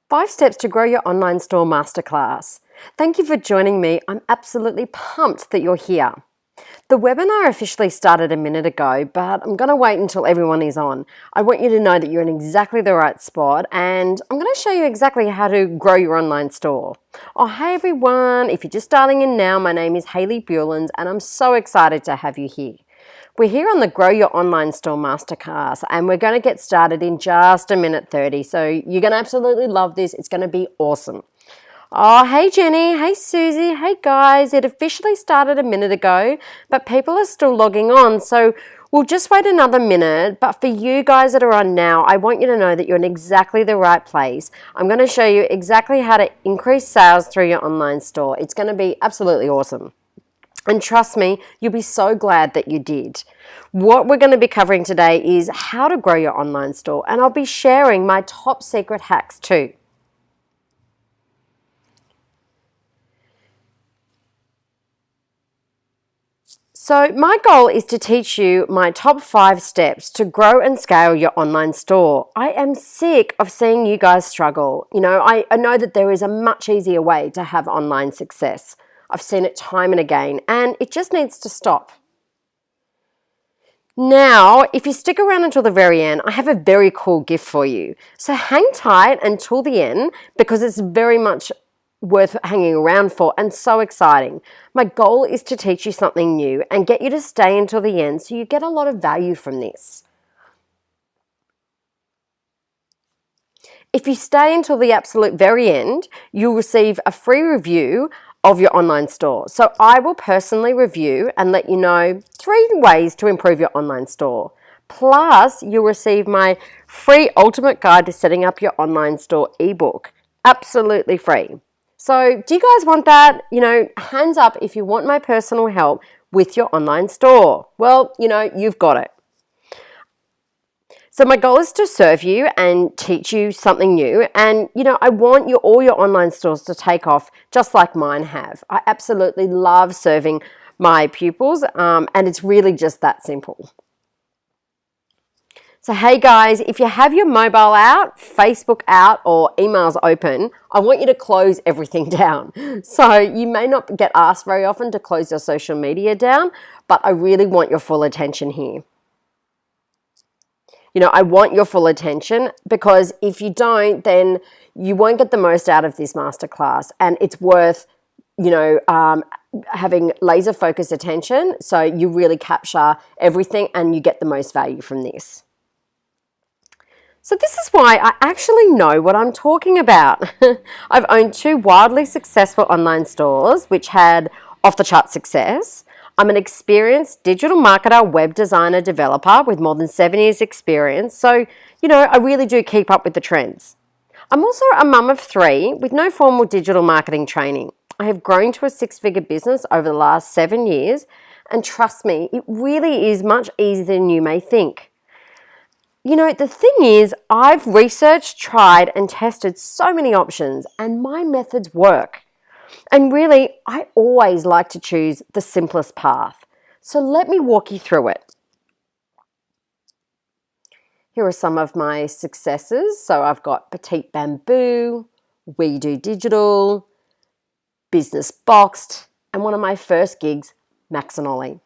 5 Steps to Grow Your Online Store Masterclass. Thank you for joining me. I'm absolutely pumped that you're here. The webinar officially started a minute ago, but I'm going to wait until everyone is on. I want you to know that you're in exactly the right spot, and I'm going to show you exactly how to grow your online store. Oh, hey everyone. If you're just starting in now, my name is Hayley Bueland, and I'm so excited to have you here. We're here on the Grow Your Online Store Masterclass, and we're going to get started in just a minute 30. So you're going to absolutely love this. It's going to be awesome. Oh, hey Jenny, hey Susie, hey guys. It officially started a minute ago, but people are still logging on. So we'll just wait another minute. But for you guys that are on now, I want you to know that you're in exactly the right place. I'm going to show you exactly how to increase sales through your online store. It's going to be absolutely awesome. And trust me, you'll be so glad that you did. What we're going to be covering today is how to grow your online store, and I'll be sharing my top secret hacks too. So my goal is to teach you my top 5 steps to grow and scale your online store. I am sick of seeing you guys struggle. You know, I know that there is a much easier way to have online success. I've seen it time and again, and it just needs to stop. Now, if you stick around until the very end, I have a very cool gift for you. So hang tight until the end because it's very much worth hanging around for and so exciting. My goal is to teach you something new and get you to stay until the end so you get a lot of value from this. If you stay until the absolute very end, you'll receive a free review of your online store. So I will personally review and let you know 3 ways to improve your online store. Plus, you'll receive my free ultimate guide to setting up your online store ebook. Absolutely free. So do you guys want that? You know, hands up if you want my personal help with your online store. Well, you know, you've got it. So my goal is to serve you and teach you something new. And, you know, I want all your online stores to take off just like mine have. I absolutely love serving my pupils, and it's really just that simple. So hey guys, if you have your mobile out, Facebook out, or emails open, I want you to close everything down. So you may not get asked very often to close your social media down, but I really want your full attention here. You know, I want your full attention because if you don't, then you won't get the most out of this masterclass, and it's worth, you know, having laser focused attention so you really capture everything and you get the most value from this. So this is why I actually know what I'm talking about. I've owned 2 wildly successful online stores which had off-the-chart success. I'm an experienced digital marketer, web designer, developer with more than 7 years experience. So, you know, I really do keep up with the trends. I'm also a mum of 3 with no formal digital marketing training. I have grown to a 6-figure business over the last 7 years. And trust me, it really is much easier than you may think. You know, the thing is, I've researched, tried, and tested so many options, and my methods work. And really, I always like to choose the simplest path. So let me walk you through it. Here are some of my successes. So I've got Petite Bamboo, We Do Digital, Business Boxed, and one of my first gigs, Max and Ollie.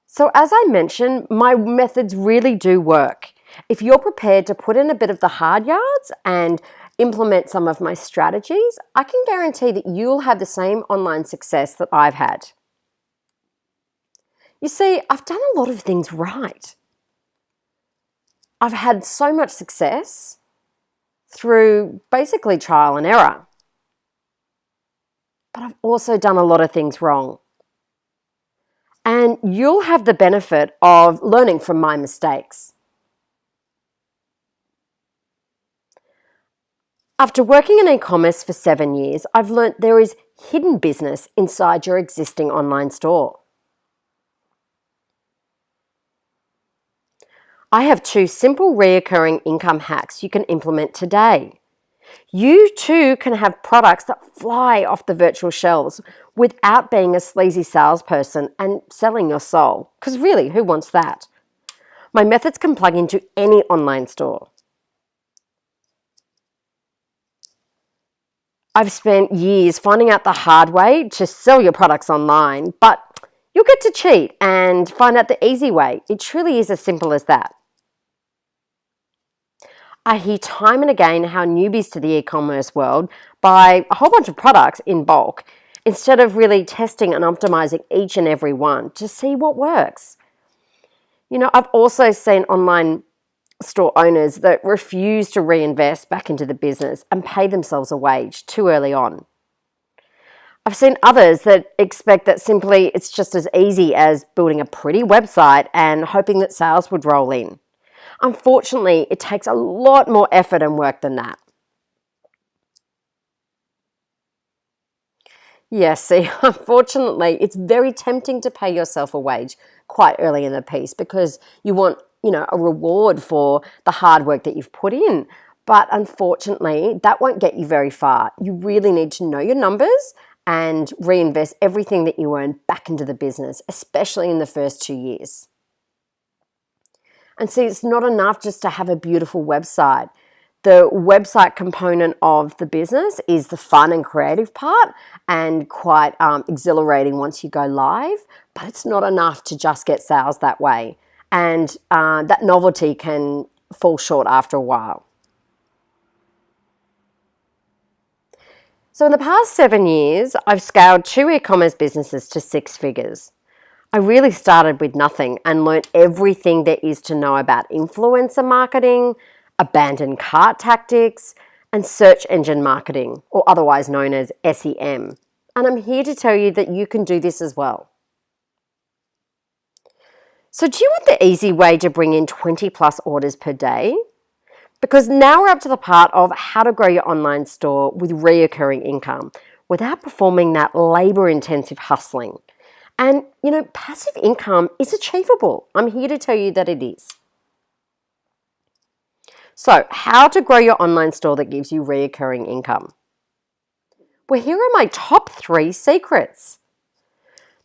So as I mentioned, my methods really do work. If you're prepared to put in a bit of the hard yards and implement some of my strategies, I can guarantee that you'll have the same online success that I've had. You see, I've done a lot of things right. I've had so much success through basically trial and error. But I've also done a lot of things wrong. And you'll have the benefit of learning from my mistakes. After working in e-commerce for 7 years, I've learnt there is hidden business inside your existing online store. I have 2 simple recurring income hacks you can implement today. You too can have products that fly off the virtual shelves without being a sleazy salesperson and selling your soul. Because really, who wants that? My methods can plug into any online store. I've spent years finding out the hard way to sell your products online, but you'll get to cheat and find out the easy way. It truly is as simple as that. I hear time and again how newbies to the e-commerce world buy a whole bunch of products in bulk instead of really testing and optimizing each and every one to see what works. I've also seen online store owners that refuse to reinvest back into the business and pay themselves a wage too early on. I've seen others that expect that simply it's just as easy as building a pretty website and hoping that sales would roll in. Unfortunately, it takes a lot more effort and work than that. Yes, see, unfortunately, it's very tempting to pay yourself a wage quite early in the piece because you want a reward for the hard work that you've put in. But unfortunately, that won't get you very far. You really need to know your numbers and reinvest everything that you earn back into the business, especially in the first 2 years. And see, it's not enough just to have a beautiful website. The website component of the business is the fun and creative part and quite exhilarating once you go live, but it's not enough to just get sales that way. And that novelty can fall short after a while. So in the past 7 years, I've scaled 2 e-commerce businesses to 6 figures. I really started with nothing and learned everything there is to know about influencer marketing, abandoned cart tactics, and search engine marketing, or otherwise known as SEM. And I'm here to tell you that you can do this as well. So do you want the easy way to bring in 20 plus orders per day? Because now we're up to the part of how to grow your online store with reoccurring income without performing that labor-intensive hustling. And, passive income is achievable. I'm here to tell you that it is. So, how to grow your online store that gives you reoccurring income? Well, here are my top 3 secrets.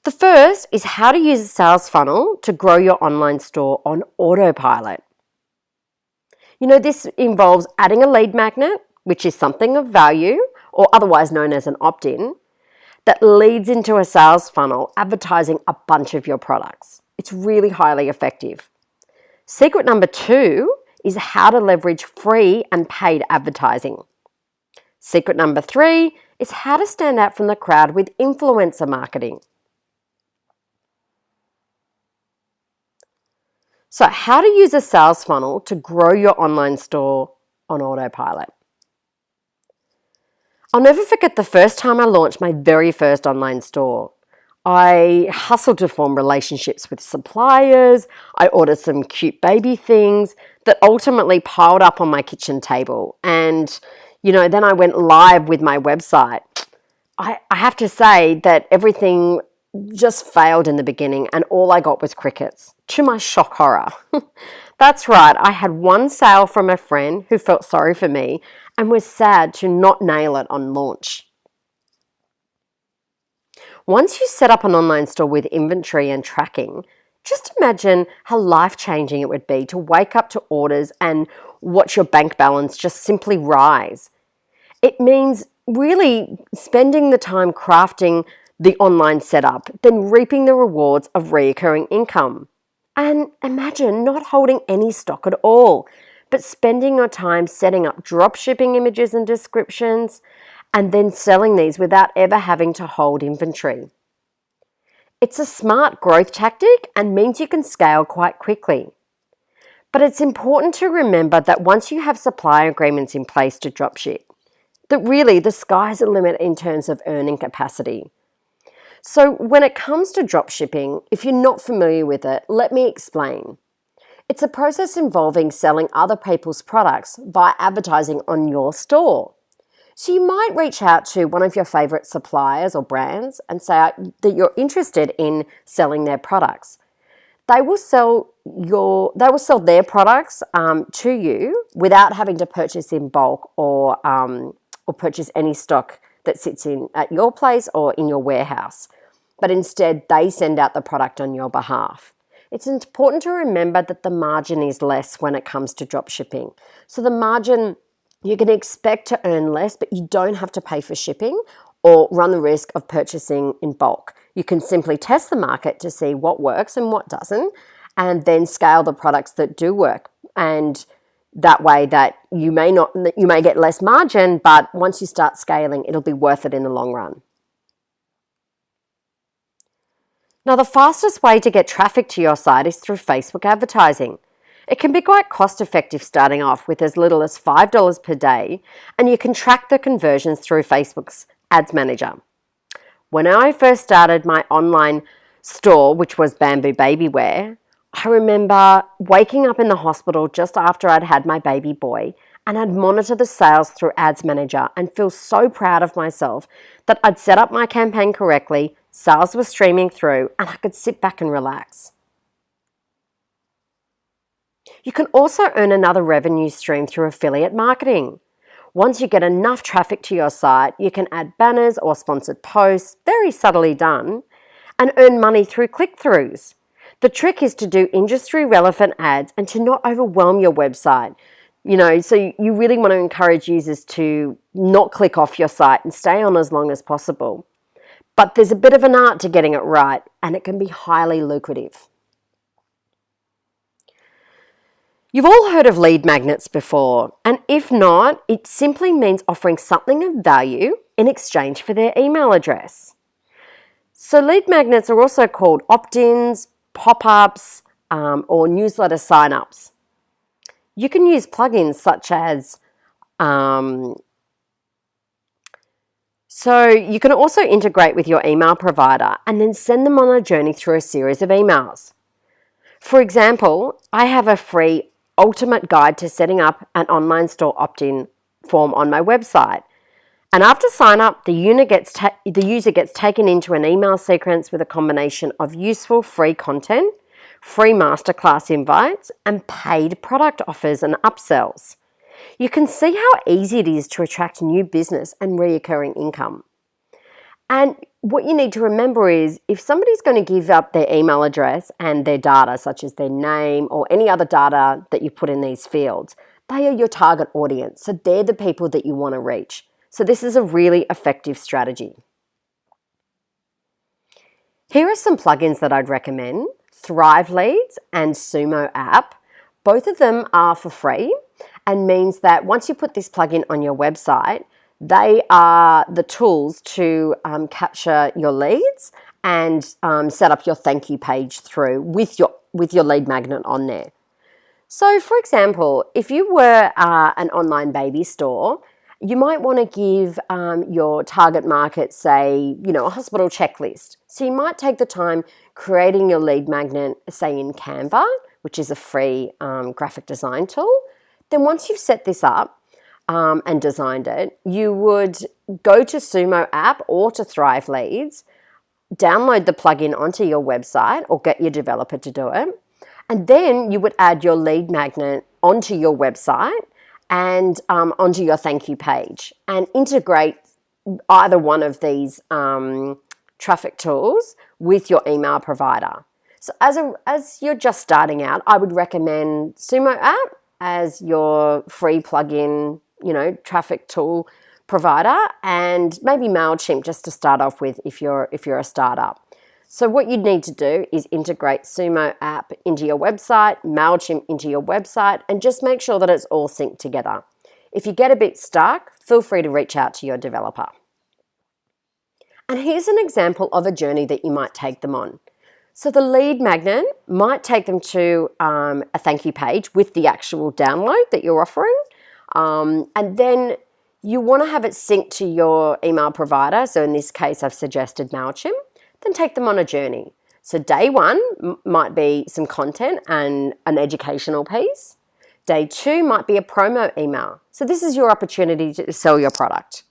The first is how to use a sales funnel to grow your online store on autopilot. This involves adding a lead magnet, which is something of value, or otherwise known as an opt-in, that leads into a sales funnel advertising a bunch of your products. It's really highly effective. Secret number 2 is how to leverage free and paid advertising. Secret number 3 is how to stand out from the crowd with influencer marketing. So how to use a sales funnel to grow your online store on autopilot. I'll never forget the first time I launched my very first online store. I hustled to form relationships with suppliers. I ordered some cute baby things that ultimately piled up on my kitchen table. And, then I went live with my website. I have to say that everything just failed in the beginning and all I got was crickets, to my shock horror. That's right, I had one sale from a friend who felt sorry for me and was sad to not nail it on launch. Once you set up an online store with inventory and tracking, just imagine how life-changing it would be to wake up to orders and watch your bank balance just simply rise. It means really spending the time crafting the online setup, then reaping the rewards of recurring income. And imagine not holding any stock at all, but spending your time setting up drop shipping images and descriptions, and then selling these without ever having to hold inventory. It's a smart growth tactic and means you can scale quite quickly. But it's important to remember that once you have supply agreements in place to dropship, that really the sky's the limit in terms of earning capacity. So when it comes to dropshipping, if you're not familiar with it, let me explain. It's a process involving selling other people's products via advertising on your store. So you might reach out to one of your favorite suppliers or brands and say that you're interested in selling their products. They will sell their products to you without having to purchase in bulk or purchase any stock that sits at your place or in your warehouse. But instead, they send out the product on your behalf. It's important to remember that the margin is less when it comes to drop shipping. So the margin You can expect to earn less, but you don't have to pay for shipping or run the risk of purchasing in bulk. You can simply test the market to see what works and what doesn't, and then scale the products that do work. And that way that you may get less margin, but once you start scaling, it'll be worth it in the long run. Now, the fastest way to get traffic to your site is through Facebook advertising. It can be quite cost effective starting off with as little as $5 per day, and you can track the conversions through Facebook's Ads Manager. When I first started my online store, which was Bamboo Baby Wear, I remember waking up in the hospital just after I'd had my baby boy, and I'd monitor the sales through Ads Manager and feel so proud of myself that I'd set up my campaign correctly, sales were streaming through, and I could sit back and relax. You can also earn another revenue stream through affiliate marketing. Once you get enough traffic to your site, you can add banners or sponsored posts, very subtly done, and earn money through click-throughs. The trick is to do industry relevant ads and to not overwhelm your website. So you really want to encourage users to not click off your site and stay on as long as possible. But there's a bit of an art to getting it right, and it can be highly lucrative. You've all heard of lead magnets before, and if not, it simply means offering something of value in exchange for their email address. So lead magnets are also called opt-ins, pop-ups, or newsletter sign-ups. You can use plugins such as, so you can also integrate with your email provider and then send them on a journey through a series of emails. For example, I have a free ultimate guide to setting up an online store opt-in form on my website. And after sign up, the user gets taken into an email sequence with a combination of useful free content, free masterclass invites, and paid product offers and upsells. You can see how easy it is to attract new business and recurring income. And what you need to remember is if somebody's going to give up their email address and their data, such as their name or any other data that you put in these fields, they are your target audience. So they're the people that you want to reach. So this is a really effective strategy. Here are some plugins that I'd recommend: Thrive Leads and Sumo App. Both of them are for free and means that once you put this plugin on your website, they are the tools to capture your leads and set up your thank you page through with your lead magnet on there. So for example, if you were an online baby store, you might want to give your target market, say, a hospital checklist. So you might take the time creating your lead magnet, say in Canva, which is a free graphic design tool. Then once you've set this up, and designed it, you would go to Sumo App or to Thrive Leads, download the plugin onto your website or get your developer to do it, and then you would add your lead magnet onto your website and onto your thank you page and integrate either one of these traffic tools with your email provider. So as you're just starting out, I would recommend Sumo App as your free plugin traffic tool provider, and maybe MailChimp just to start off with if you're a startup. So what you'd need to do is integrate Sumo App into your website, MailChimp into your website, and just make sure that it's all synced together. If you get a bit stuck, feel free to reach out to your developer. And here's an example of a journey that you might take them on. So the lead magnet might take them to a thank you page with the actual download that you're offering. And then you want to have it synced to your email provider. So in this case, I've suggested MailChimp. Then take them on a journey. So day one might be some content and an educational piece. Day two might be a promo email. So this is your opportunity to sell your product.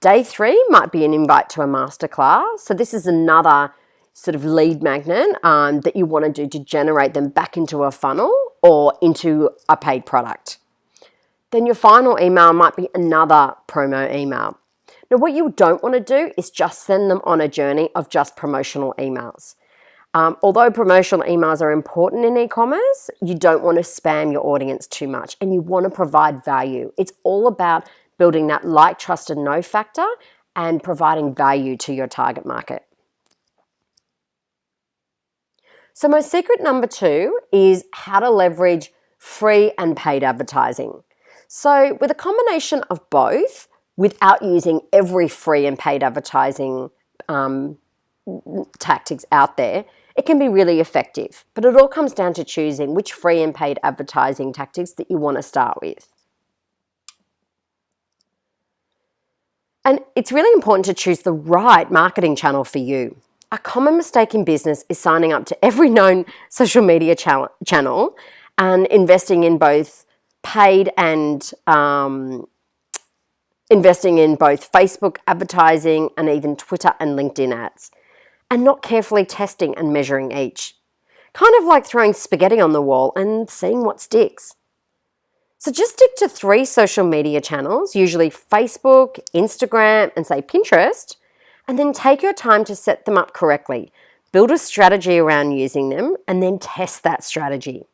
Day three might be an invite to a masterclass. So this is another sort of lead magnet that you want to do to generate them back into a funnel or into a paid product. Then your final email might be another promo email. Now, what you don't want to do is just send them on a journey of just promotional emails. Although promotional emails are important in e-commerce, you don't want to spam your audience too much and you want to provide value. It's all about building that like, trust, and know factor and providing value to your target market. So my secret number 2 is how to leverage free and paid advertising. So with a combination of both, without using every free and paid advertising tactics out there, it can be really effective. But it all comes down to choosing which free and paid advertising tactics that you want to start with. And it's really important to choose the right marketing channel for you. A common mistake in business is signing up to every known social media channel and investing in both paid and investing in both Facebook advertising and even Twitter and LinkedIn ads, and not carefully testing and measuring each. Kind of like throwing spaghetti on the wall and seeing what sticks. So just stick to 3 social media channels, usually Facebook, Instagram, and say Pinterest, and then take your time to set them up correctly. Build a strategy around using them and then test that strategy.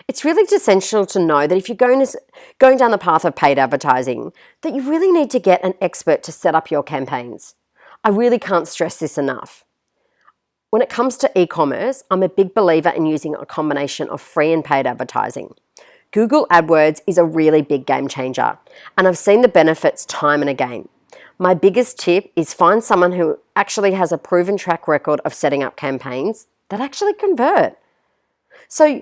It's really essential to know that if you're going down the path of paid advertising, that you really need to get an expert to set up your campaigns. I really can't stress this enough. When it comes to e-commerce, I'm a big believer in using a combination of free and paid advertising. Google AdWords is a really big game changer, and I've seen the benefits time and again. My biggest tip is find someone who actually has a proven track record of setting up campaigns that actually convert. So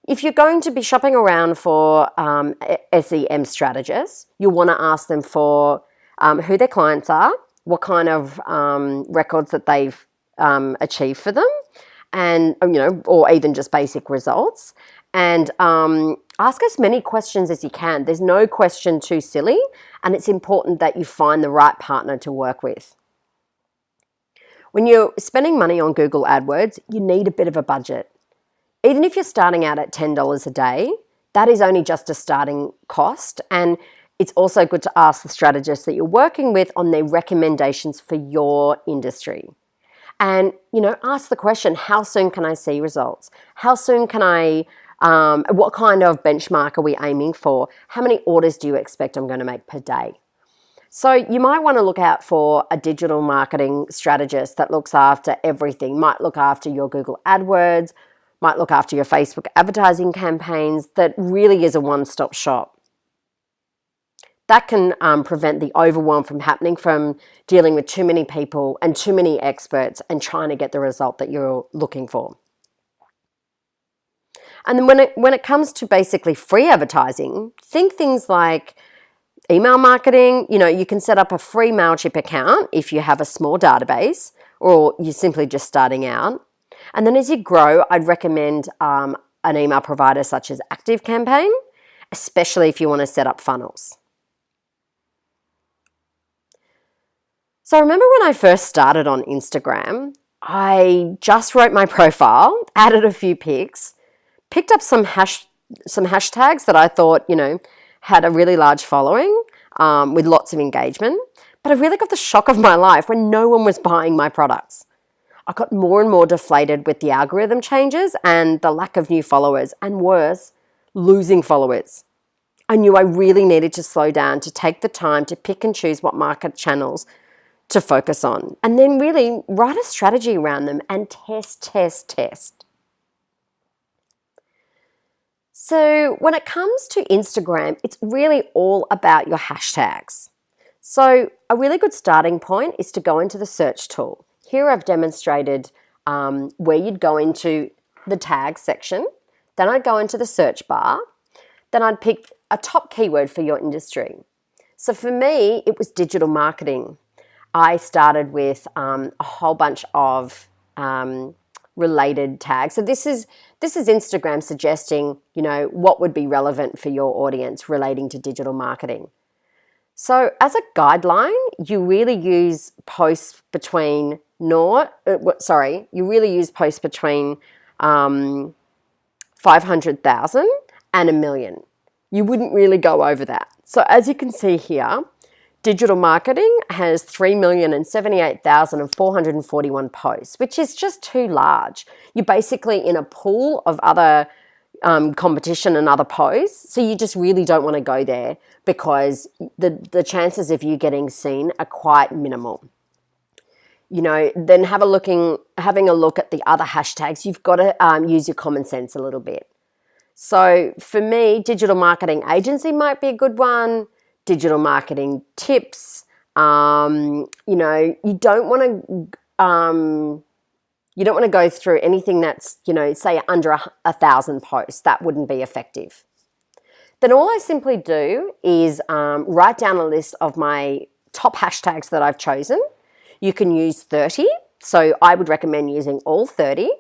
if you're going to be shopping around for SEM strategists, you'll want to ask them for who their clients are, what kind of records that they've achieved for them, and or even just basic results. And ask as many questions as you can. There's no question too silly, and it's important that you find the right partner to work with. When you're spending money on Google AdWords, you need a bit of a budget. Even if you're starting out at $10 a day, that is only just a starting cost, and it's also good to ask the strategists that you're working with on their recommendations for your industry. And, ask the question, how soon can I see results? How soon can I, what kind of benchmark are we aiming for? How many orders do you expect I'm going to make per day? So you might want to look out for a digital marketing strategist that looks after everything, might look after your Google AdWords, might look after your Facebook advertising campaigns, that really is a one-stop shop. That can prevent the overwhelm from happening from dealing with too many people and too many experts and trying to get the result that you're looking for. And then when it comes to basically free advertising, think things like email marketing. You can set up a free Mailchimp account if you have a small database or you're simply just starting out. And then as you grow, I'd recommend an email provider such as ActiveCampaign, especially if you want to set up funnels. So I remember when I first started on Instagram, I just wrote my profile, added a few pics, picked up some hashtags that I thought, had a really large following with lots of engagement. But I really got the shock of my life when no one was buying my products. I got more and more deflated with the algorithm changes and the lack of new followers, and worse, losing followers. I knew I really needed to slow down, to take the time to pick and choose what market channels to focus on, and then really write a strategy around them and test. So when it comes to Instagram, it's really all about your hashtags. So a really good starting point is to go into the search tool. Here I've demonstrated where you'd go into the tag section, then I'd go into the search bar, then I'd pick a top keyword for your industry. So for me, it was digital marketing. I started with a whole bunch of related tags. So this is Instagram suggesting, what would be relevant for your audience relating to digital marketing. So as a guideline, you really use posts between 500,000 and 1 million. You wouldn't really go over that. So as you can see here, Digital marketing has 3,078,441 posts, which is just too large. You're basically in a pool of other competition and other posts, so you just really don't want to go there because the chances of you getting seen are quite minimal. Then having a look at the other hashtags, you've got to use your common sense a little bit. So for me, digital marketing agency might be a good one. Digital marketing tips. You don't want to go through anything that's, say under 1,000 posts. That wouldn't be effective. Then all I simply do is write down a list of my top hashtags that I've chosen. You can use 30. So I would recommend using all 30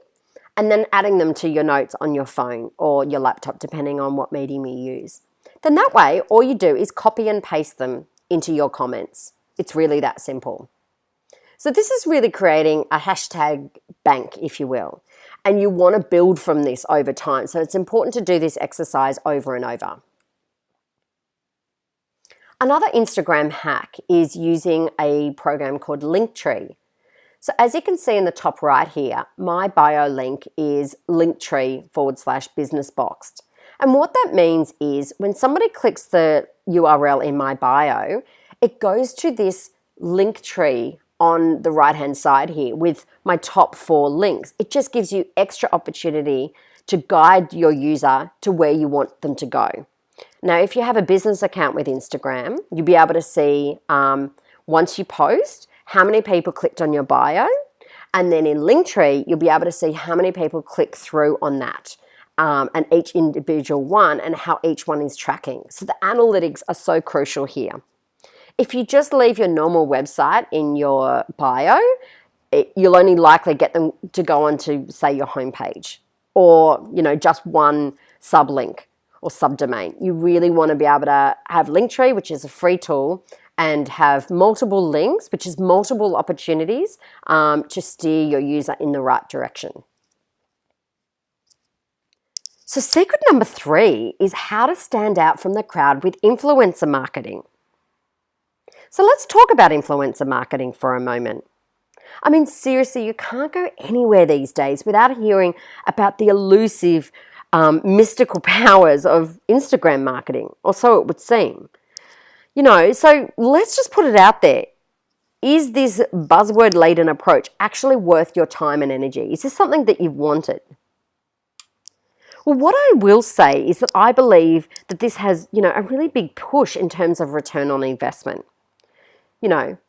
and then adding them to your notes on your phone or your laptop, depending on what medium you use. Then that way, all you do is copy and paste them into your comments. It's really that simple. So this is really creating a hashtag bank, if you will, and you want to build from this over time. So it's important to do this exercise over and over. Another Instagram hack is using a program called Linktree. So as you can see in the top right here, my bio link is linktree/businessboxed. And what that means is when somebody clicks the URL in my bio, it goes to this link tree on the right-hand side here with my top 4 links. It just gives you extra opportunity to guide your user to where you want them to go. Now, if you have a business account with Instagram, you'll be able to see once you post how many people clicked on your bio, and then in Linktree, you'll be able to see how many people click through on that. And each individual one and how each one is tracking. So the analytics are so crucial here. If you just leave your normal website in your bio, you'll only likely get them to go on to, say, your homepage or, just one sublink or subdomain. You really want to be able to have Linktree, which is a free tool, and have multiple links, which is multiple opportunities to steer your user in the right direction. So secret number 3 is how to stand out from the crowd with influencer marketing. So let's talk about influencer marketing for a moment. I mean, seriously, you can't go anywhere these days without hearing about the elusive, mystical powers of Instagram marketing, or so it would seem. So let's just put it out there. Is this buzzword-laden approach actually worth your time and energy? Is this something that you've wanted? Well, what I will say is that I believe that this has, a really big push in terms of return on investment. Let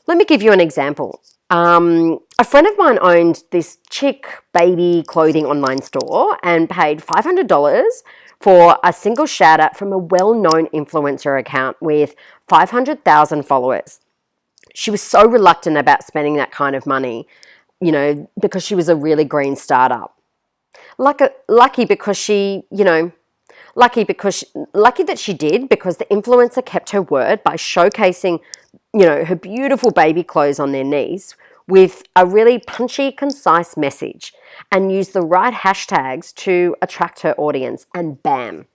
me give you an example. A friend of mine owned this chick baby clothing online store and paid $500 for a single shout out from a well-known influencer account with 500,000 followers. She was so reluctant about spending that kind of money, because she was a really green startup. Lucky that she did, because the influencer kept her word by showcasing, her beautiful baby clothes on their knees with a really punchy, concise message and used the right hashtags to attract her audience, and bam.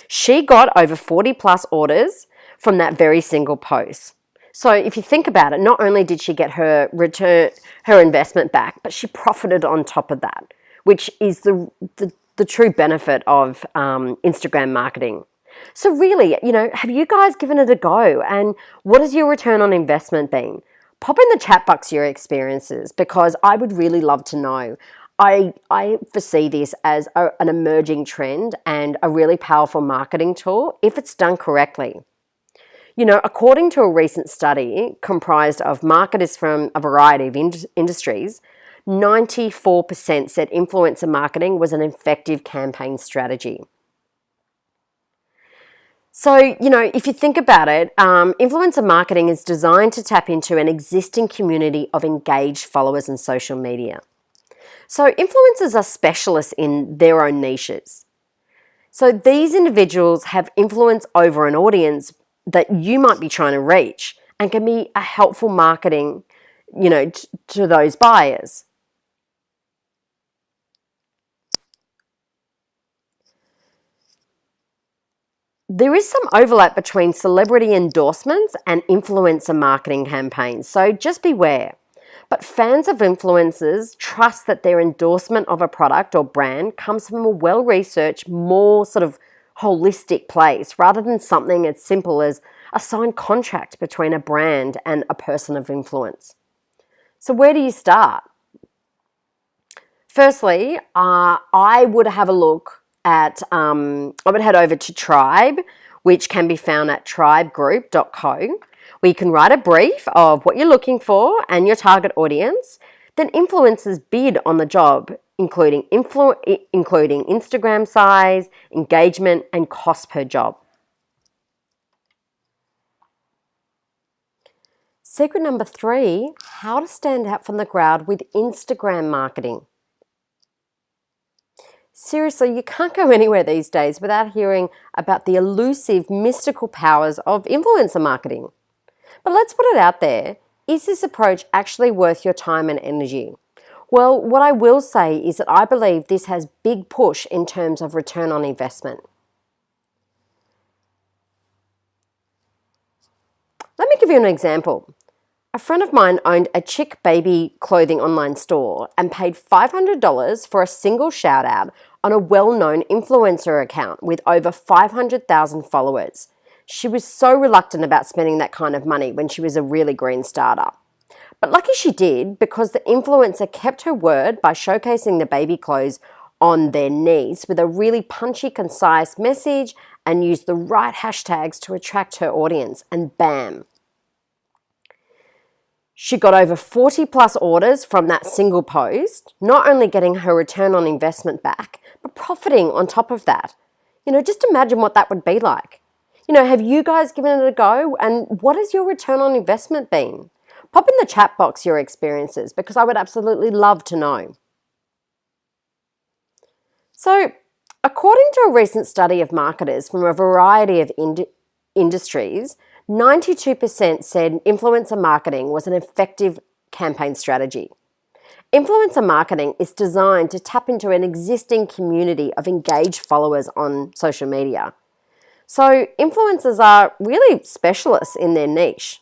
She got over 40 plus orders from that very single post. So if you think about it, not only did she get her investment back, but she profited on top of that, which is the true benefit of Instagram marketing. So really, have you guys given it a go? And what has your return on investment been? Pop in the chat box your experiences, because I would really love to know. I foresee this as an emerging trend and a really powerful marketing tool if it's done correctly. According to a recent study comprised of marketers from a variety of industries, 94% said influencer marketing was an effective campaign strategy. So, if you think about it, influencer marketing is designed to tap into an existing community of engaged followers in social media. So influencers are specialists in their own niches. So these individuals have influence over an audience that you might be trying to reach and can be a helpful marketing, to those buyers. There is some overlap between celebrity endorsements and influencer marketing campaigns, so just beware. But fans of influencers trust that their endorsement of a product or brand comes from a well-researched, more sort of holistic place rather than something as simple as a signed contract between a brand and a person of influence. So where do you start? Firstly, I would have a look at, I would head over to Tribe, which can be found at tribegroup.co, where you can write a brief of what you're looking for and your target audience. Then influencers bid on the job, including Instagram size, engagement, and cost per job. Secret number 3, how to stand out from the crowd with Instagram marketing. Seriously, you can't go anywhere these days without hearing about the elusive, mystical powers of influencer marketing. But let's put it out there. Is this approach actually worth your time and energy? Well, what I will say is that I believe this has big push in terms of return on investment. Let me give you an example. A friend of mine owned a chick baby clothing online store and paid $500 for a single shout out on a well-known influencer account with over 500,000 followers. She was so reluctant about spending that kind of money when she was a really green startup. But lucky she did, because the influencer kept her word by showcasing the baby clothes on their niece with a really punchy, concise message and used the right hashtags to attract her audience, and bam. She got over 40 plus orders from that single post, not only getting her return on investment back, but profiting on top of that. Just imagine what that would be like. Have you guys given it a go? And what has your return on investment been? Pop in the chat box your experiences, because I would absolutely love to know. So, according to a recent study of marketers from a variety of industries, 92% said influencer marketing was an effective campaign strategy. Influencer marketing is designed to tap into an existing community of engaged followers on social media. So influencers are really specialists in their niche.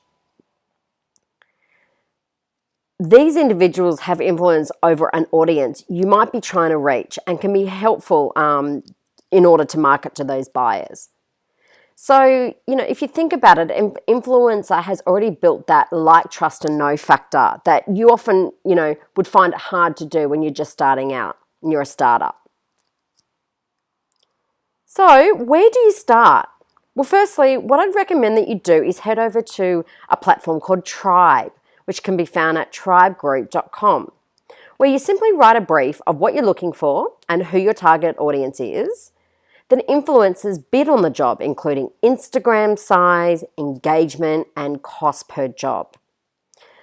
These individuals have influence over an audience you might be trying to reach and can be helpful in order to market to those buyers. So, if you think about it, an influencer has already built that like, trust, and know factor that you often, would find it hard to do when you're just starting out and you're a startup. So, where do you start? Well, firstly, what I'd recommend that you do is head over to a platform called Tribe, which can be found at tribegroup.com, where you simply write a brief of what you're looking for and who your target audience is. Then influencers bid on the job, including Instagram size, engagement, and cost per job.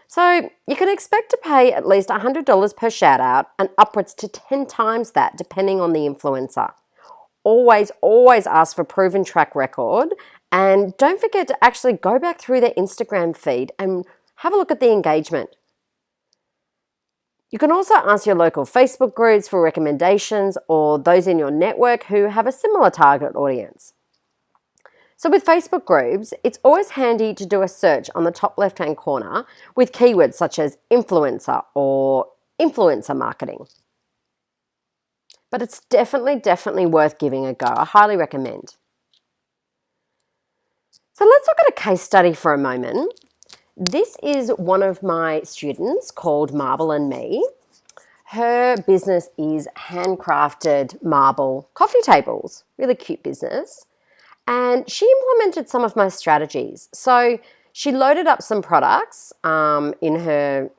So you can expect to pay at least $100 per shout out and upwards to 10 times that, depending on the influencer. Always ask for proven track record, and don't forget to actually go back through their Instagram feed and have a look at the engagement. You can also ask your local Facebook groups for recommendations, or those in your network who have a similar target audience. So with Facebook groups, it's always handy to do a search on the top left-hand corner with keywords such as influencer or influencer marketing. But it's definitely worth giving a go. I highly recommend. So let's look at a case study for a moment. This is one of my students called Marble and Me. Her business is handcrafted marble coffee tables, really cute business. And she implemented some of my strategies. So she loaded up some products in her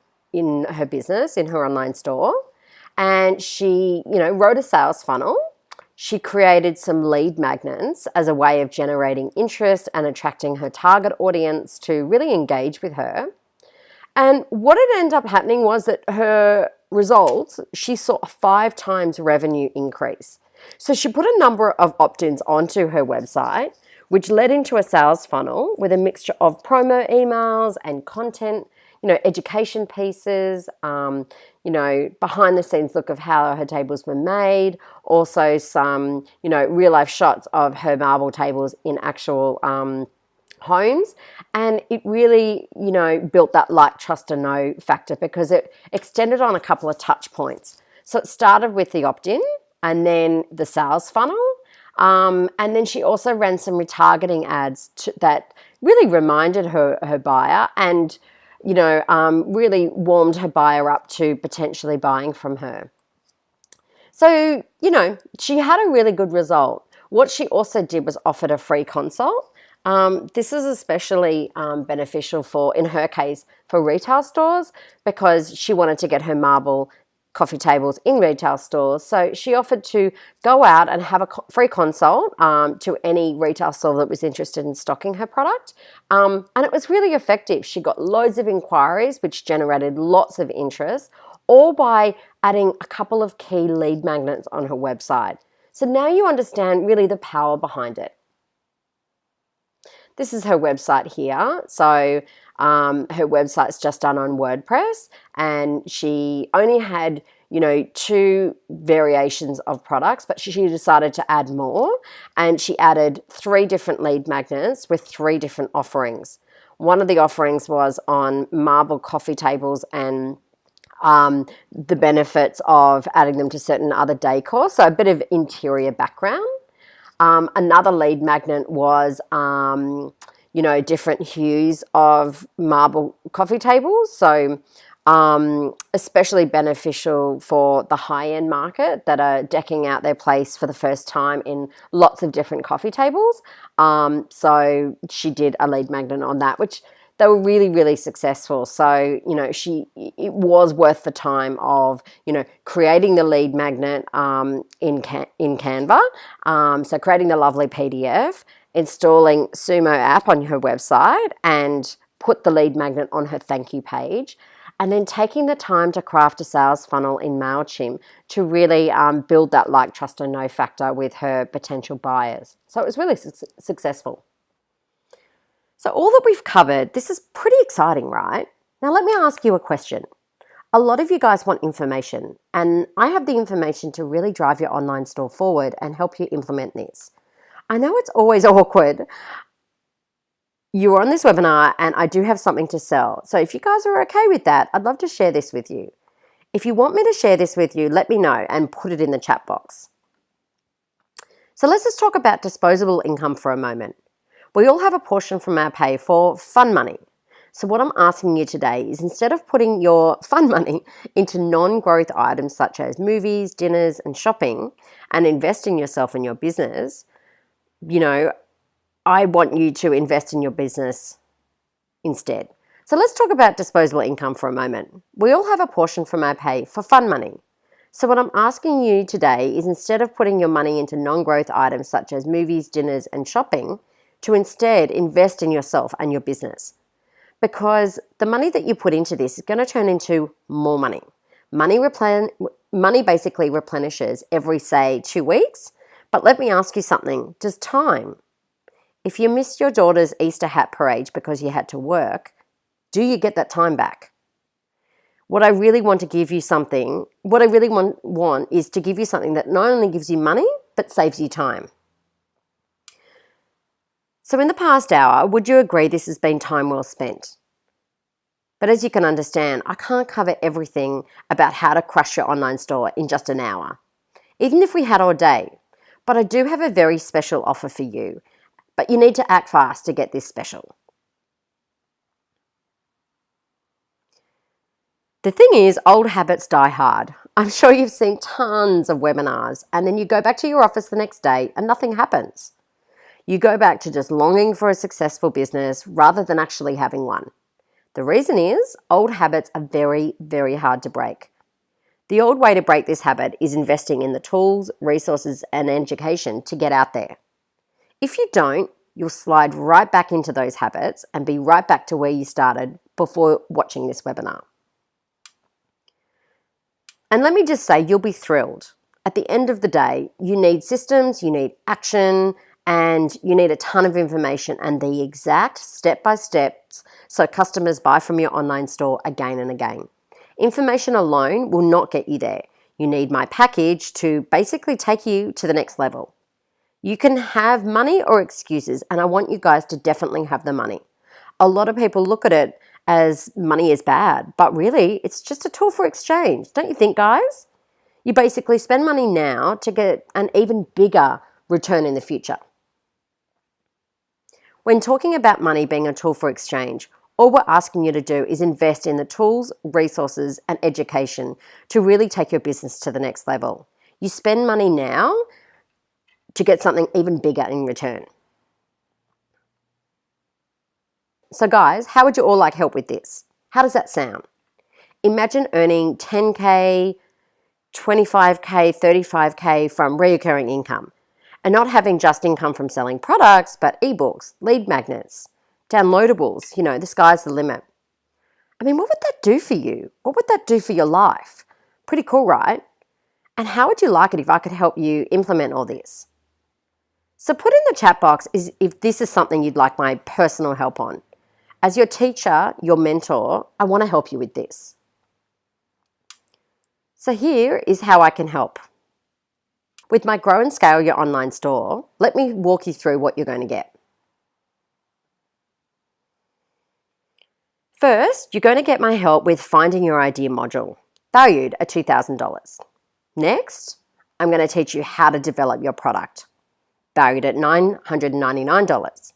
business, in her online store, and she, wrote a sales funnel. She created some lead magnets as a way of generating interest and attracting her target audience to really engage with her. And what had ended up happening was that her results, she saw a 5 times revenue increase. So she put a number of opt-ins onto her website, which led into a sales funnel with a mixture of promo emails and content, education pieces, behind the scenes look of how her tables were made, also some, real life shots of her marble tables in actual homes. And it really, built that like, trust and know factor because it extended on a couple of touch points. So it started with the opt-in and then the sales funnel. And then she also ran some retargeting ads that really reminded her buyer and, really warmed her buyer up to potentially buying from her. So, she had a really good result. What she also did was offered a free consult. This is especially beneficial in her case, for retail stores because she wanted to get her marble coffee tables in retail stores. So she offered to go out and have a free consult to any retail store that was interested in stocking her product. And it was really effective. She got loads of inquiries, which generated lots of interest, all by adding a couple of key lead magnets on her website. So now you understand really the power behind it. This is her website here. So her website's just done on WordPress, and she only had, 2 variations of products, but she decided to add more, and she added 3 different lead magnets with 3 different offerings. One of the offerings was on marble coffee tables and the benefits of adding them to certain other decor, so a bit of interior background. Another lead magnet was, different hues of marble coffee tables. So especially beneficial for the high-end market that are decking out their place for the first time in lots of different coffee tables. So she did a lead magnet on that, which they were really, really successful. So, it was worth the time of, creating the lead magnet in Canva. So creating the lovely PDF, installing Sumo app on her website and put the lead magnet on her thank you page. And then taking the time to craft a sales funnel in MailChimp to really build that like, trust and know factor with her potential buyers. So it was really successful. So all that we've covered, this is pretty exciting, right? Now let me ask you a question. A lot of you guys want information, and I have the information to really drive your online store forward and help you implement this. I know it's always awkward. You're on this webinar and I do have something to sell. So if you guys are okay with that, I'd love to share this with you. If you want me to share this with you, let me know and put it in the chat box. So let's just talk about disposable income for a moment. We all have a portion from our pay for fun money. So what I'm asking you today is, instead of putting your fun money into non-growth items such as movies, dinners, and shopping, and investing yourself in your business, I want you to invest in your business instead. So let's talk about disposable income for a moment. We all have a portion from our pay for fun money. So what I'm asking you today is, instead of putting your money into non-growth items such as movies, dinners, and shopping, to instead invest in yourself and your business. Because the money that you put into this is going to turn into more money. Money basically replenishes every, say, 2 weeks. But let me ask you something. Does time? If you missed your daughter's Easter hat parade because you had to work, do you get that time back? What I really want is to give you something that not only gives you money, but saves you time. So in the past hour, would you agree this has been time well spent? But as you can understand, I can't cover everything about how to crush your online store in just an hour, even if we had all day. But I do have a very special offer for you, but you need to act fast to get this special. The thing is, old habits die hard. I'm sure you've seen tons of webinars, and then you go back to your office the next day and nothing happens. You go back to just longing for a successful business rather than actually having one. The reason is, old habits are very, very hard to break. The old way to break this habit is investing in the tools, resources, and education to get out there. If you don't, you'll slide right back into those habits and be right back to where you started before watching this webinar. And let me just say, you'll be thrilled. At the end of the day, you need systems, you need action, and you need a ton of information and the exact step-by-steps so customers buy from your online store again and again. Information alone will not get you there. You need my package to basically take you to the next level. You can have money or excuses, and I want you guys to definitely have the money. A lot of people look at it as money is bad, but really it's just a tool for exchange. Don't you think, guys? You basically spend money now to get an even bigger return in the future. When talking about money being a tool for exchange, all we're asking you to do is invest in the tools, resources, and education to really take your business to the next level. You spend money now to get something even bigger in return. So guys, how would you all like help with this? How does that sound? Imagine earning 10K, 25K, 35K from recurring income and not having just income from selling products, but ebooks, lead magnets, downloadables, the sky's the limit. I mean, what would that do for you? What would that do for your life? Pretty cool, right? And how would you like it if I could help you implement all this? So put in the chat box if this is something you'd like my personal help on. As your teacher, your mentor, I want to help you with this. So here is how I can help. With my Grow and Scale Your Online Store, let me walk you through what you're going to get. First, you're going to get my help with finding your idea module, valued at $2,000. Next, I'm going to teach you how to develop your product, valued at $999.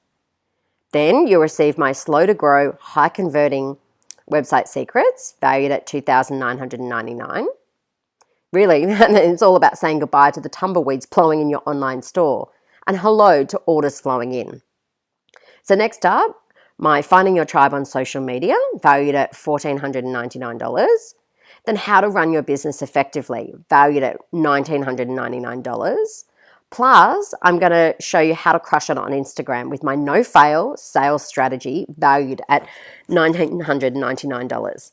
Then you'll receive my Slow to Grow, High Converting Website Secrets, valued at $2,999. Really, it's all about saying goodbye to the tumbleweeds blowing in your online store and hello to orders flowing in. So next up, my Finding Your Tribe on Social Media, valued at $1,499. Then How to Run Your Business Effectively, valued at $1,999. Plus, I'm going to show you how to crush it on Instagram with my no-fail sales strategy, valued at $1,999.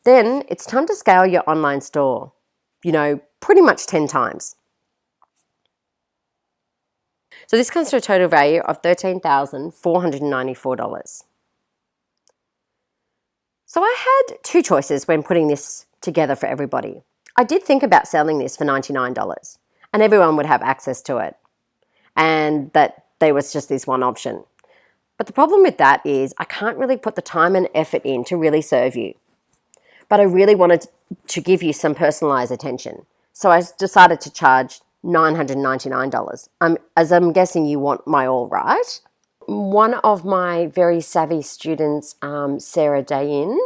Then it's time to scale your online store, pretty much 10 times. So this comes to a total value of $13,494. So I had two choices when putting this together for everybody. I did think about selling this for $99 and everyone would have access to it and that there was just this one option. But the problem with that is I can't really put the time and effort in to really serve you. But I really wanted to give you some personalized attention. So I decided to charge $999. As I'm guessing you want my all, right? One of my very savvy students, Sarah Dayin,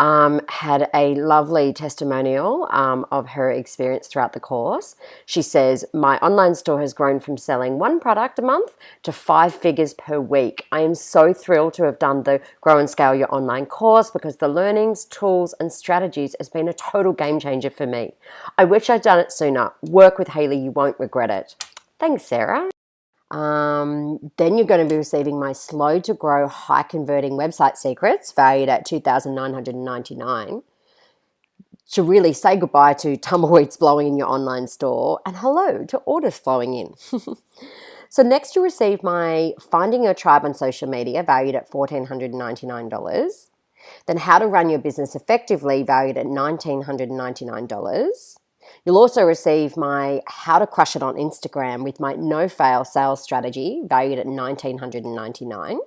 had a lovely testimonial of her experience throughout the course. She says, my online store has grown from selling one product a month to 5 figures per week. I am so thrilled to have done the Grow and Scale Your Online course because the learnings, tools, and strategies has been a total game changer for me. I wish I'd done it sooner. Work with Hayley, you won't regret it. Thanks, Sarah. Then you're going to be receiving my Slow to Grow, High Converting Website Secrets, valued at $2,999, to really say goodbye to tumbleweeds blowing in your online store and hello to orders flowing in. So next you receive my Finding Your Tribe on Social Media, valued at $1,499. Then How to Run Your Business Effectively, valued at $1,999. You'll also receive my How to Crush It on Instagram with my no-fail sales strategy, valued at $1,999.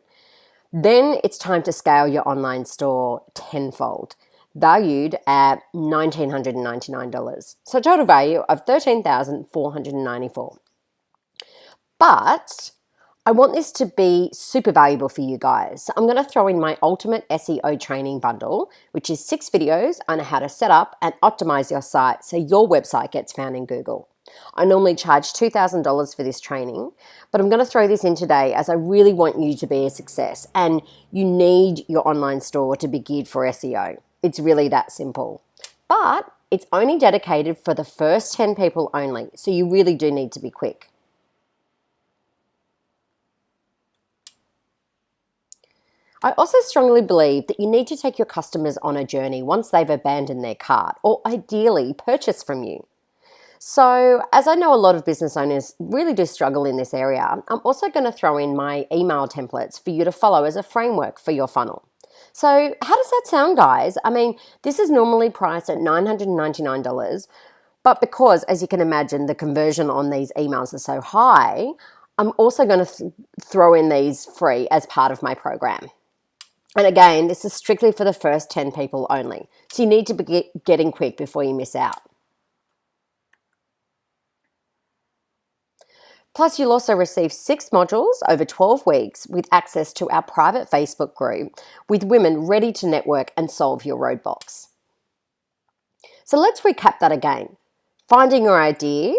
Then it's time to scale your online store tenfold, valued at $1,999. So a total value of $13,494. But I want this to be super valuable for you guys. So I'm going to throw in my Ultimate SEO Training Bundle, which is 6 videos on how to set up and optimize your site so your website gets found in Google. I normally charge $2,000 for this training, but I'm going to throw this in today as I really want you to be a success and you need your online store to be geared for SEO. It's really that simple. But it's only dedicated for the first 10 people only, so you really do need to be quick. I also strongly believe that you need to take your customers on a journey once they've abandoned their cart or ideally purchased from you. So, as I know a lot of business owners really do struggle in this area, I'm also going to throw in my email templates for you to follow as a framework for your funnel. So, how does that sound, guys? I mean, this is normally priced at $999, but because, as you can imagine, the conversion on these emails is so high, I'm also going to throw in these free as part of my program. And again, this is strictly for the first 10 people only. So you need to be getting quick before you miss out. Plus, you'll also receive 6 modules over 12 weeks with access to our private Facebook group with women ready to network and solve your roadblocks. So let's recap that again. Finding your idea,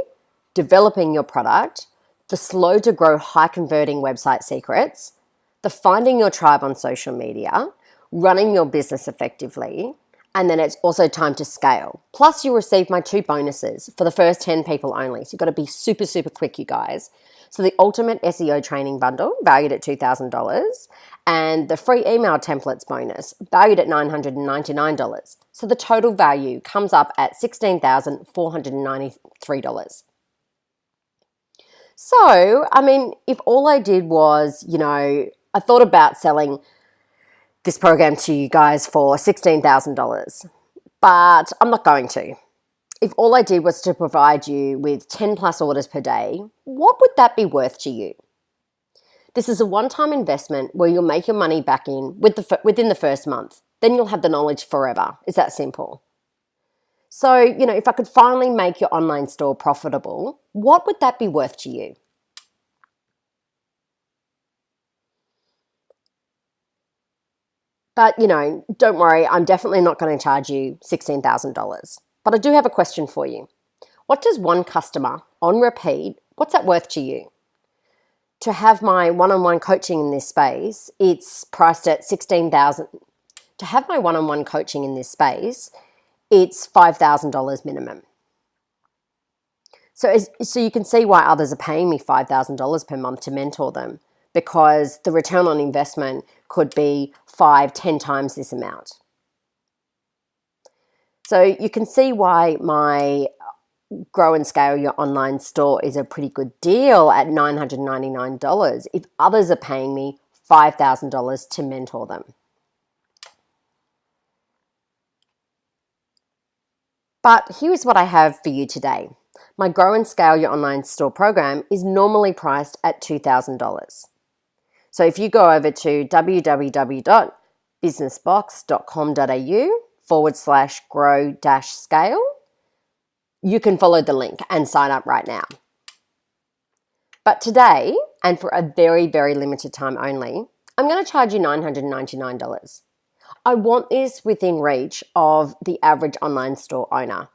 developing your product, the slow to grow high converting website secrets, the finding your tribe on social media, running your business effectively, and then it's also time to scale. Plus, you'll receive my 2 bonuses for the first 10 people only. So you've got to be super, super quick, you guys. So the Ultimate SEO Training Bundle, valued at $2,000, and the free email templates bonus, valued at $999. So the total value comes up at $16,493. So, I mean, if all I did was, I thought about selling this program to you guys for $16,000, but I'm not going to. If all I did was to provide you with 10 plus orders per day, what would that be worth to you? This is a one-time investment where you'll make your money back in within the first month. Then you'll have the knowledge forever. It's that simple. So, if I could finally make your online store profitable, what would that be worth to you? But, don't worry, I'm definitely not going to charge you $16,000. But I do have a question for you. What does one customer on repeat, what's that worth to you? To have my one-on-one coaching in this space, it's priced at $16,000. To have my one-on-one coaching in this space, it's $5,000 minimum. So you can see why others are paying me $5,000 per month to mentor them, because the return on investment could be 5-10 times this amount. So you can see why my Grow and Scale Your Online Store is a pretty good deal at $999 if others are paying me $5,000 to mentor them. But here's what I have for you today. My Grow and Scale Your Online Store program is normally priced at $2,000. So if you go over to www.businessbox.com.au/grow-scale, you can follow the link and sign up right now. But today, and for a very, very limited time only, I'm going to charge you $999. I want this within reach of the average online store owner.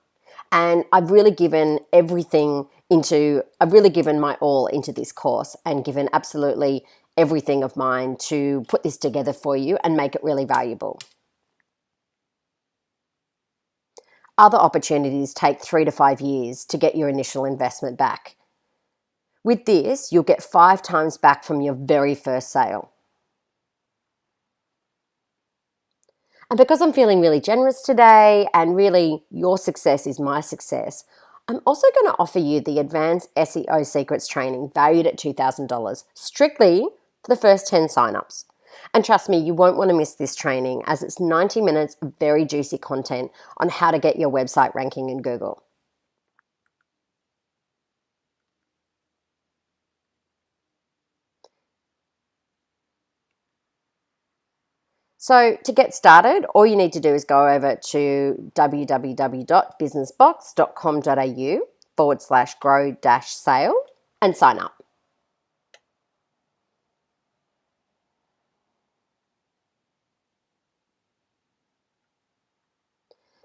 And I've really given my all into this course and given absolutely everything of mine to put this together for you and make it really valuable. Other opportunities take 3 to 5 years to get your initial investment back. With this, you'll get 5 times back from your very first sale. And because I'm feeling really generous today and really your success is my success, I'm also going to offer you the Advanced SEO Secrets training valued at $2,000 strictly for the first 10 signups. And trust me, you won't want to miss this training as it's 90 minutes of very juicy content on how to get your website ranking in Google. So to get started, all you need to do is go over to www.businessbox.com.au/grow-sale and sign up.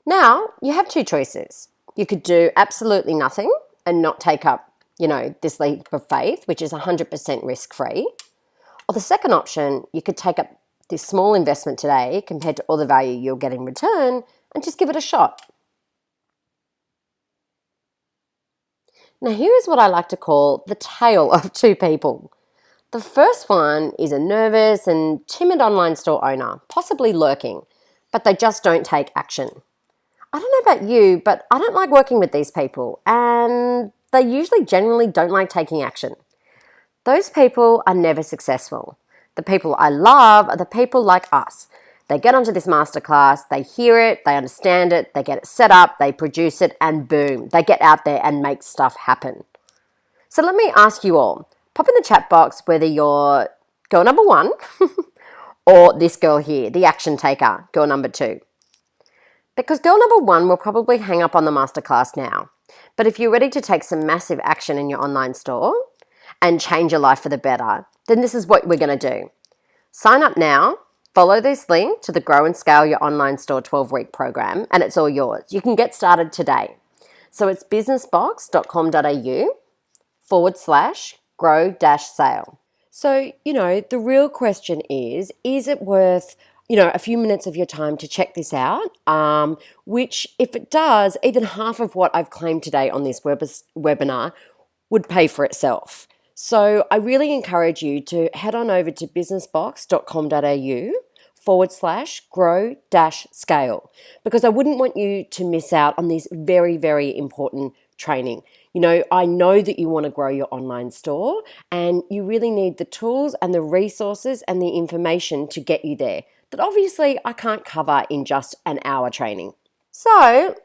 Now, you have 2 choices. You could do absolutely nothing and not take up, this leap of faith, which is 100% risk-free. Or the second option, you could take up this small investment today compared to all the value you'll get in return and just give it a shot. Now, here is what I like to call the tale of 2 people. The first one is a nervous and timid online store owner, possibly lurking, but they just don't take action. I don't know about you, but I don't like working with these people, and they usually generally don't like taking action. Those people are never successful. The people I love are the people like us. They get onto this masterclass, they hear it, they understand it, they get it set up, they produce it, and boom, they get out there and make stuff happen. So let me ask you all, pop in the chat box whether you're girl number 1 or this girl here, the action taker, girl number 2. Because girl number 1 will probably hang up on the masterclass now. But if you're ready to take some massive action in your online store and change your life for the better, then this is what we're going to do. Sign up now, follow this link to the Grow and Scale Your Online Store 12-week program, and it's all yours. You can get started today. So it's businessbox.com.au/grow-sale. So, the real question is it worth, a few minutes of your time to check this out? Which, if it does, even half of what I've claimed today on this webinar would pay for itself. So I really encourage you to head on over to businessbox.com.au/grow-scale, because I wouldn't want you to miss out on this very, very important training. I know that you want to grow your online store, and you really need the tools and the resources and the information to get you there that obviously I can't cover in just an hour training. So,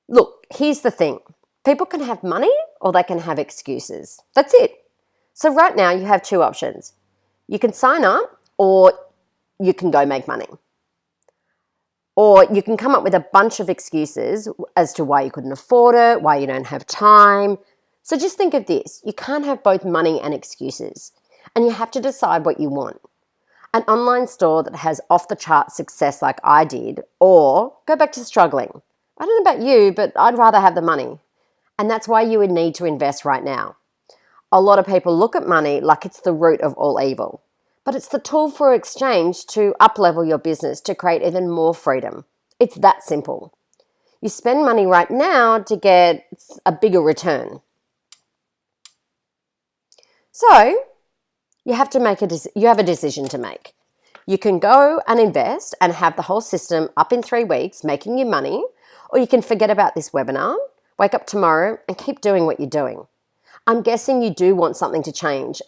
look, here's the thing. People can have money or they can have excuses. That's it. So right now you have 2 options. You can sign up or you can go make money. Or you can come up with a bunch of excuses as to why you couldn't afford it, why you don't have time. So just think of this. You can't have both money and excuses. And you have to decide what you want. An online store that has off-the-chart success like I did, or go back to struggling. I don't know about you, but I'd rather have the money. And that's why you would need to invest right now. A lot of people look at money like it's the root of all evil, but it's the tool for exchange to up-level your business to create even more freedom. It's that simple. You spend money right now to get a bigger return. So you have a decision to make. You can go and invest and have the whole system up in 3 weeks, making you money, or you can forget about this webinar, wake up tomorrow and keep doing what you're doing. I'm guessing you do want something to change.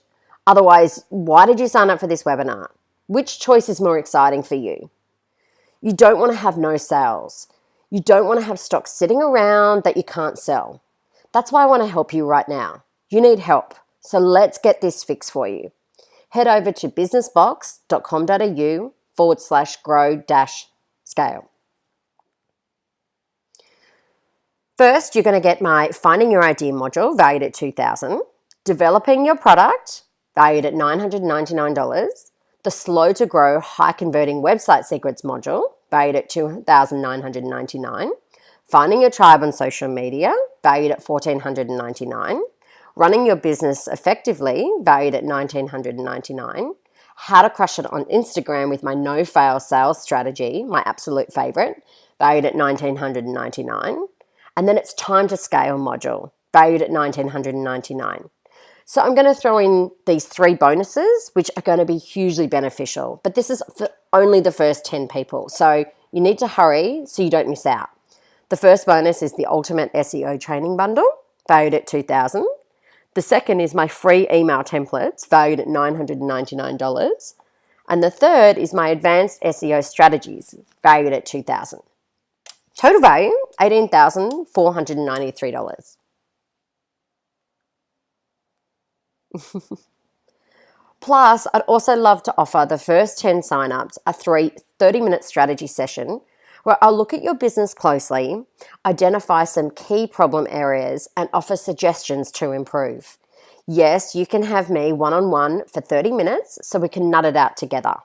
Otherwise, why did you sign up for this webinar? Which choice is more exciting for you? You don't want to have no sales. You don't want to have stock sitting around that you can't sell. That's why I want to help you right now. You need help. So let's get this fixed for you. Head over to businessbox.com.au/grow-scale. First, you're going to get my Finding Your Idea module, valued at $2,000, Developing Your Product, valued at $999, the Slow to Grow High Converting Website Secrets module, valued at $2,999, Finding Your Tribe on Social Media, valued at $1,499, Running Your Business Effectively, valued at $1,999, How to Crush It on Instagram with my no-fail sales strategy, my absolute favorite, valued at $1,999, and then it's Time to Scale module, valued at $1,999. So I'm going to throw in these 3 bonuses, which are going to be hugely beneficial. But this is for only the first 10 people. So you need to hurry so you don't miss out. The first bonus is the Ultimate SEO Training Bundle, valued at $2,000. The second is my free email templates, valued at $999. And the third is my Advanced SEO Strategies, valued at $2,000. Total value, $18,493. Plus, I'd also love to offer the first 10 signups a 30-minute strategy session where I'll look at your business closely, identify some key problem areas, and offer suggestions to improve. Yes, you can have me one-on-one for 30 minutes so we can nut it out together.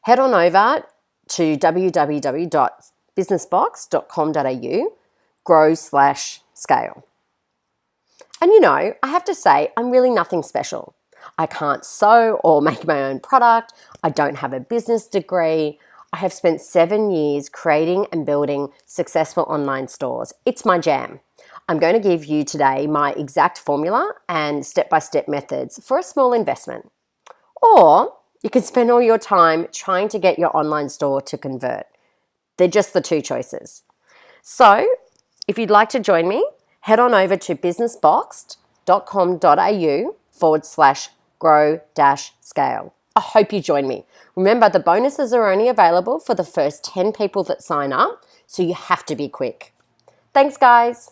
Head on over to www.businessbox.com.au/grow/scale. And I have to say, I'm really nothing special. I can't sew or make my own product. I don't have a business degree. I have spent 7 years creating and building successful online stores. It's my jam. I'm going to give you today my exact formula and step-by-step methods for a small investment. Or you can spend all your time trying to get your online store to convert. They're just the two choices. So if you'd like to join me, head on over to businessboxed.com.au/grow-scale. I hope you join me. Remember, the bonuses are only available for the first 10 people that sign up, so you have to be quick. Thanks, guys.